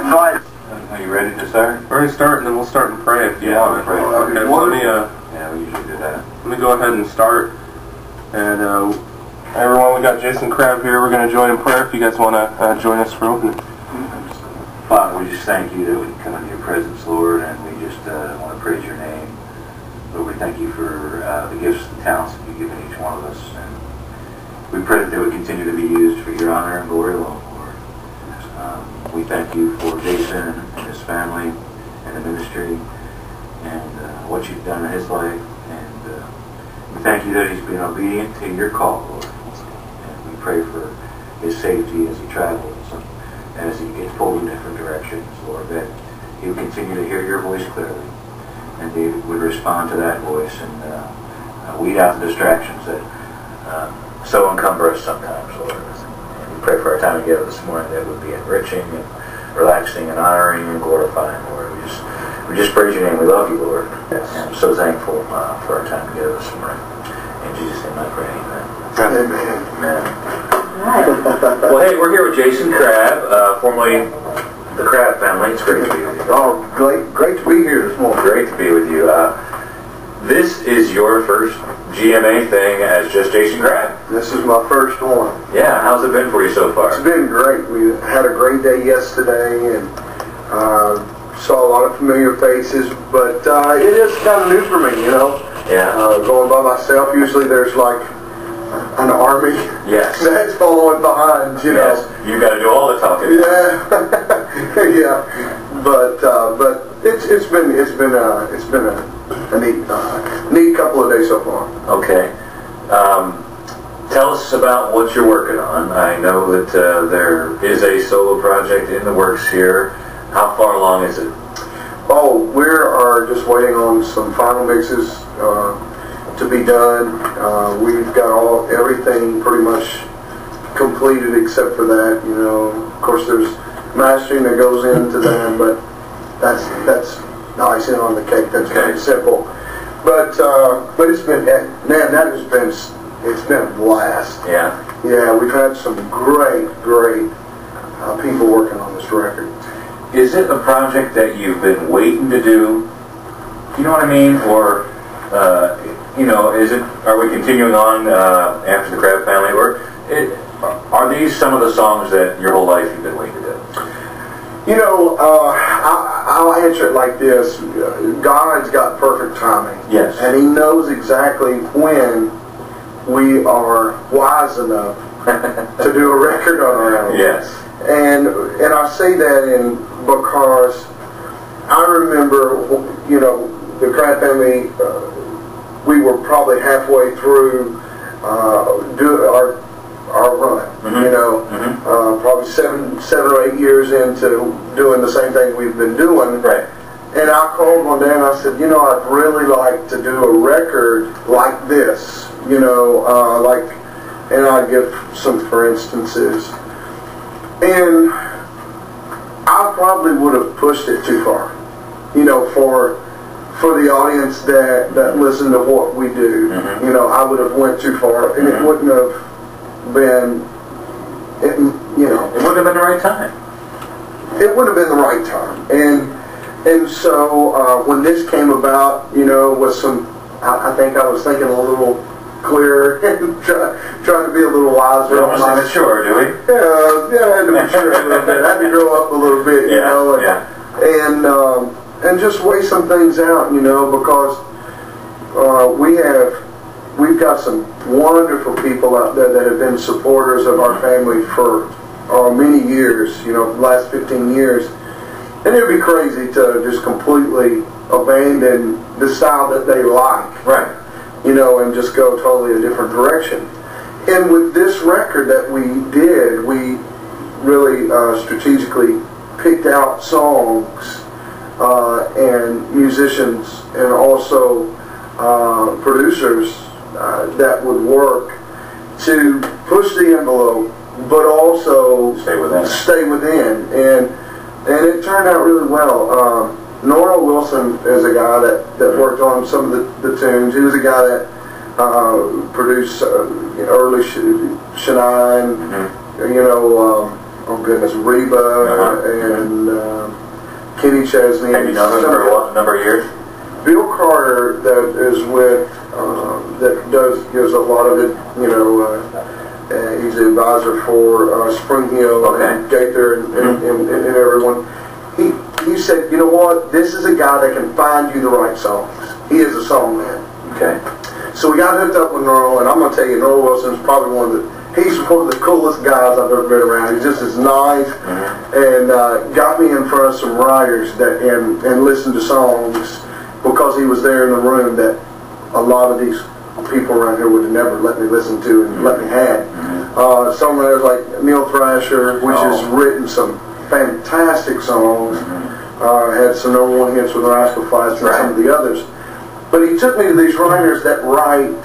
invite. Are you ready to start? We're going to start, and then we'll start and pray if you want. Pray. Okay, well, Yeah, we usually do that. let me go ahead and start. And everyone, we got Jason Crabb here. We're going to join in prayer if you guys want to join us for opening. Father, we just thank you that we can come into your presence, Lord, and we just want to praise your name. Lord, we thank you for the gifts and talents that you've given each one of us. And we pray that they would continue to be used for your honor and glory alone, Lord. We thank you for Jason and his family and the ministry and what you've done in his life. And we thank you that he's been obedient to your call, Lord. And we pray for his safety as he travels and as he gets pulled in different directions, Lord, that he would continue to hear your voice clearly and he would respond to that voice and weed out the distractions that so encumber us sometimes, Lord. And we pray for our time together this morning that it would be enriching and relaxing and honoring and glorifying, Lord. We just praise your name. We love you, Lord. Yes. And I'm so thankful for our time together this morning. In Jesus' name I pray, amen. Amen. Amen. Well, hey, we're here with Jason Crabb, formerly the Crabb family. It's great to be with you. Oh, great to be here this morning. Great to be with you. This is your first GMA thing as just Jason Crabb. This is my first one. Yeah, how's it been for you so far? It's been great. We had a great day yesterday and saw a lot of familiar faces, but it is kind of new for me, you know. Yeah. Going by myself, usually there's like an army Yes. that's following behind, you know. Yes. You got to do all the talking. Yeah, yeah. But it's been a neat couple of days so far. Okay. Tell us about what you're working on. I know that there is a solo project in the works here. How far along is it? Oh, we are just waiting on some final mixes to be done. We've got everything pretty much completed except for that. You know, of course, there's mastering that goes into that, but that's the icing on the cake. That's very simple. But it's been, man, it's been a blast. Yeah. Yeah, we've had some great people working on this record. Is it a project that you've been waiting to do? You know what I mean? Or, are we continuing on after the Crabb family? Or are these some of the songs that your whole life you've been waiting to do? You know, I'll answer it like this. God's got perfect timing. Yes. And he knows exactly when we are wise enough to do a record on our own. Yes. And I say that because I remember, you know, the Crabb family, we were probably halfway through our run, mm-hmm. you know, mm-hmm. Probably seven or 8 years into doing the same thing we've been doing. Right. And I called one day and I said, you know, I'd really like to do a record like this, you know, and I'd give some for instances. And I probably would have pushed it too far, you know, for the audience that listen to what we do. Mm-hmm. You know, I would have went too far, and mm-hmm. it wouldn't have been, you know. It wouldn't have been the right time. It wouldn't have been the right time. And so when this came about, you know, with some, I think I was thinking a little clearer and trying to be a little wiser. We don't want to mature, do we? Yeah, I had to mature a little bit. I had to grow up a little bit, you know, and just weigh some things out, you know, because we've got some wonderful people out there that have been supporters of our family for many years, you know, the last 15 years. And it would be crazy to just completely abandon the style that they like. Right. You know, and just go totally a different direction. And with this record that we did, we really strategically picked out songs and musicians and also producers that would work to push the envelope, but also stay within. And it turned out really well. Nora Wilson is a guy that worked on some of the tunes. He was a guy that produced early Shania, and, mm-hmm. you know, oh goodness, Reba and Kenny Chesney. Have you known him for what number of years? Bill Carter, that is with, that gives a lot of it, you know, he's the advisor for Spring Hill and Gaither and everyone. He said, you know what, this is a guy that can find you the right songs. He is a song man. Okay. So we got hooked up with Norl, and I'm going to tell you, Norl Wilson's probably he's one of the coolest guys I've ever been around. He's just as nice, and got me in front of some writers that and listened to songs because he was there in the room that a lot of these people around here would have never let me listen to and let me have. Songwriters like Neil Thrasher, which has written some fantastic songs, had some #1 hits with Rascal Flatts and some of the others. But he took me to these writers that write,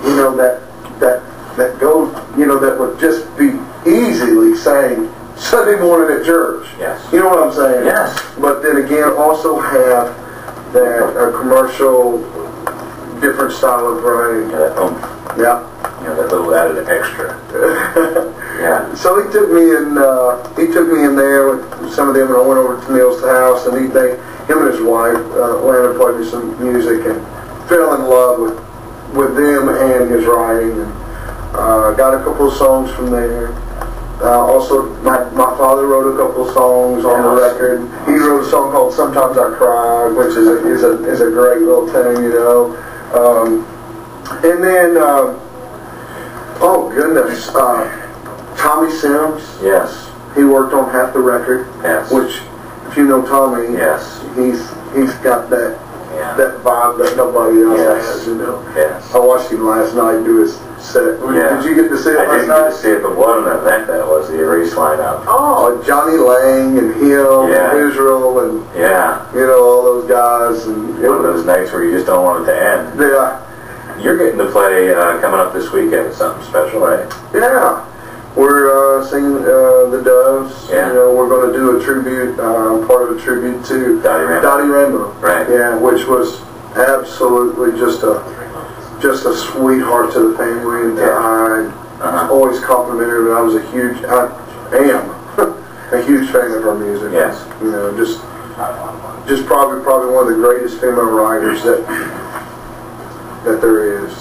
you know, that go, you know, that would just be easily sang Sunday morning at church. Yes. You know what I'm saying? Yes. But then again, also have that commercial, different style of writing. Yeah. You know, that little added extra. Yeah. So he took me in there with some of them, and I went over to Neil's house, and him and his wife, Lana, played me some music, and fell in love with them and his writing, and got a couple of songs from there. Also, my father wrote a couple of songs on the record. He wrote a song called "Sometimes I Cry," which is a great little tune, you know. And then, oh goodness, Tommy Sims. Yes. He worked on half the record. Yes. Which, if you know Tommy, yes, he's got that vibe that nobody else has, you know. Yes. I watched him last night do his set. Did you get to see it last night? I didn't get to see it, but what an event that was, the Erase lineup. Oh, Johnny Lang and him and Israel and you know, all those guys. And one of those nights where you just don't want it to end. Yeah. You're getting to play coming up this weekend, something special, right? Yeah. We're singing the Doves. Yeah. You know, we're going to do a tribute, part of a tribute to Dottie Rainbow. Right. Yeah, which was absolutely just a sweetheart to the family, and I always complimented her. But I am a huge fan of her music. Yes. You know, just probably one of the greatest female writers that there is.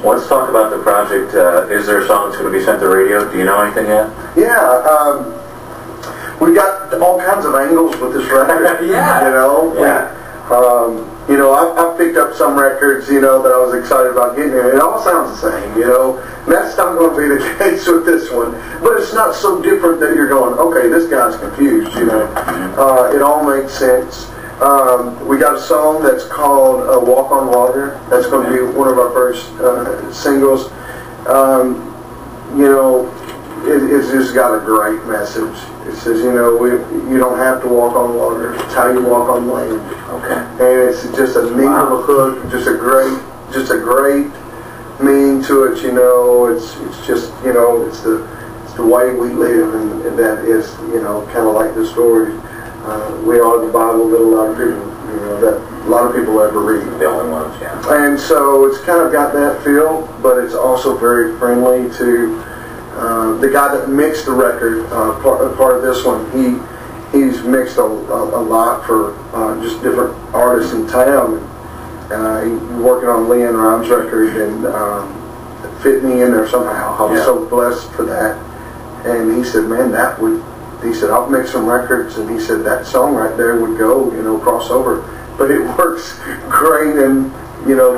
Let's talk about the project. Is there a song that's going to be sent to radio? Do you know anything yet? Yeah, we got all kinds of angles with this record. Yeah. You know. Yeah. You know, I picked up some records, you know, that I was excited about getting. It all sounds the same, you know. And that's not going to be the case with this one. But it's not so different that you're going, okay, this guy's confused, you know. It all makes sense. We got a song that's called "Walk on Water." That's going to be one of our first singles. You know, it's just got a great message. It says, you know, you don't have to walk on water. It's how you walk on land. Okay. And it's just a neat little hook. Just a great meaning to it. You know, it's just, you know, it's the way we live, and that is, you know, kind of like the story. We are the Bible that a lot of people, you know, that a lot of people ever read. The only ones, yeah. And so it's kind of got that feel, but it's also very friendly to the guy that mixed the record. Part of this one, he's mixed a lot for just different artists in town. He's working on Leanne Rhymes' record, and it fit me in there somehow. I was so blessed for that. And he said, man, he said, I'll make some records, and he said, that song right there would go, you know, cross over. But it works great in, you know,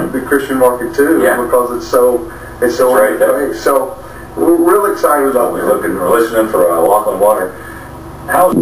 the Christian market too, because it's so great. So we're real excited about it. We're listening for Walk on Water. How